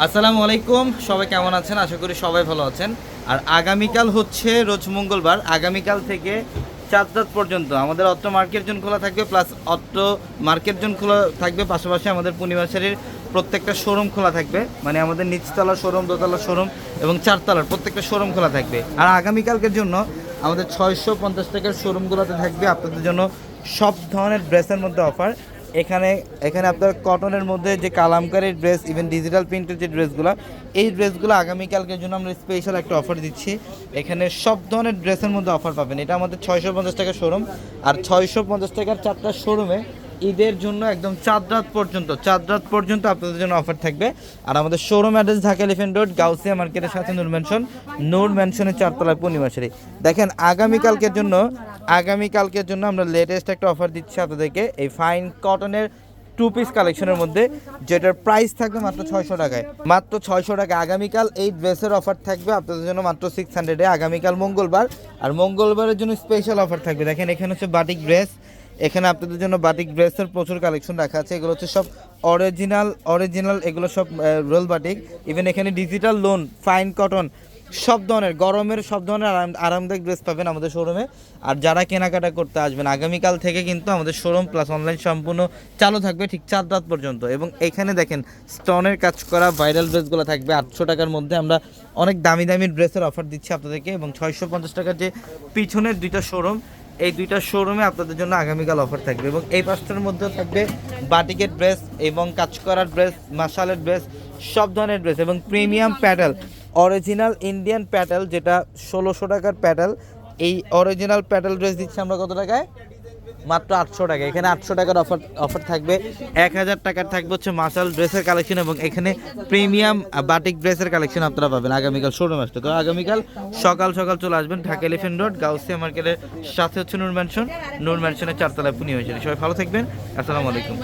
আসসালামু আলাইকুম, সবাই কেমন আছেন? আশা করি সবাই ভালো আছেন। আর আগামীকাল হচ্ছে রোজ মঙ্গলবার, আগামীকাল থেকে 4 রাত পর্যন্ত আমাদের অত্র মার্কেট জোন খোলা থাকবে, প্লাস অত্র মার্কেট জোন খোলা থাকবে, পাশাপাশি আমাদের পূর্ণিমাশারির প্রত্যেকটা শোরুম খোলা থাকবে। মানে আমাদের নিচতলা শোরুম, দোতলা শোরুম এবং 4 তলার প্রত্যেকটা শোরুম খোলা থাকবে। আর আগামীকালকের জন্য আমাদের 650 টাকার শোরুমগুলোতে থাকবে আপনাদের জন্য সব ধরনের ড্রেসের মধ্যে অফার। এখানে এখানে আপনার কটনের মধ্যে যে কালামকারীর ড্রেস, ইভেন ডিজিটাল প্রিন্টের যে ড্রেসগুলো, এই ড্রেসগুলো আগামীকালকের জন্য আমরা স্পেশাল একটা অফার দিচ্ছি। এখানে সব ধরনের ড্রেসের মধ্যে অফার পাবেন। এটা আমাদের 650 টাকার শোরুম, আর 650 টাকার 4টা শোরুমে ঈদের জন্য একদম 4 রাত পর্যন্ত আপনাদের জন্য অফার থাকবে। আর আমাদের showroom address Dhaka elephant road, Gausia মার্কেটের সাথে নূর ম্যানশনের 4তলায় পূর্ণিমাশারি। দেখেন আগামীকালকের জন্য আমরা লেটেস্ট একটা অফার দিচ্ছি আপনাদেরকে, এই ফাইন কটনের 2 পিস কালেকশনের মধ্যে, যেটার প্রাইস থাকবে মাত্র 600 টাকায়। মাত্র 600 টাকা আগামীকাল এই ড্রেসের অফার থাকবে আপনাদের জন্য মাত্র 600-এ। আগামীকাল মঙ্গলবার, আর মঙ্গলবারের জন্য স্পেশাল অফার থাকবে। দেখেন এখানে হচ্ছে বাটিক ড্রেস, এখানে আপনাদের জন্য বাটিক ড্রেসের প্রচুর কালেকশন রাখা আছে। এগুলো হচ্ছে সব অরিজিনাল, এগুলো সব রোল বাটিক। ইভেন এখানে ডিজিটাল লোন, ফাইন কটন, সব ধরনের গরমের সব ধরনের আরামদায়ক ড্রেস পাবেন আমাদের শোরুমে। আর যারা কেনাকাটা করতে আসবেন আগামীকাল থেকে কিন্তু আমাদের শোরুম প্লাস অনলাইন সম্পূর্ণ চালু থাকবে ঠিক 4 রাত পর্যন্ত। এবং এখানে দেখেন স্টোনের কাজ করা ভাইরাল ড্রেসগুলো থাকবে 800 টাকার মধ্যে। আমরা অনেক দামি দামি ড্রেসের অফার দিচ্ছি আপনাদেরকে। এবং 650 টাকার যে পিছনের 2টা শোরুম, এই 2টা শোরুমে আপনাদের জন্য আগামীকাল অফার থাকবে। এবং এই 5টার মধ্যে থাকবে বাটিকের ড্রেস এবং কাজ করার ড্রেস, মাশালের ড্রেস, সব ধরনের ড্রেস এবং premium Patel, original Indian Patel, যেটা 1600 টাকার প্যাটেল। এই অরিজিনাল প্যাটেল ড্রেস দিচ্ছি আমরা কত টাকায়? মাত্র 800 টাকা। এখানে 800 টাকার অফার থাকবে। 1000 টাকার থাকবে হচ্ছে মাশাল ড্রেসের কালেকশন, এবং এখানে প্রিমিয়াম বাটিক ড্রেসের কালেকশন আপনারা পাবেন আগামীকাল শোরুম আসতে। তো আগামীকাল সকাল সকাল চলে আসবেন ঢাকা এলিফ্যান্ট রোড, গাউসিয়া মার্কেটের সাথে হচ্ছে নূর ম্যানশনের 4তলায় পূর্ণিমাশারি। সবাই ভালো থাকবেন, আসসালামু আলাইকুম।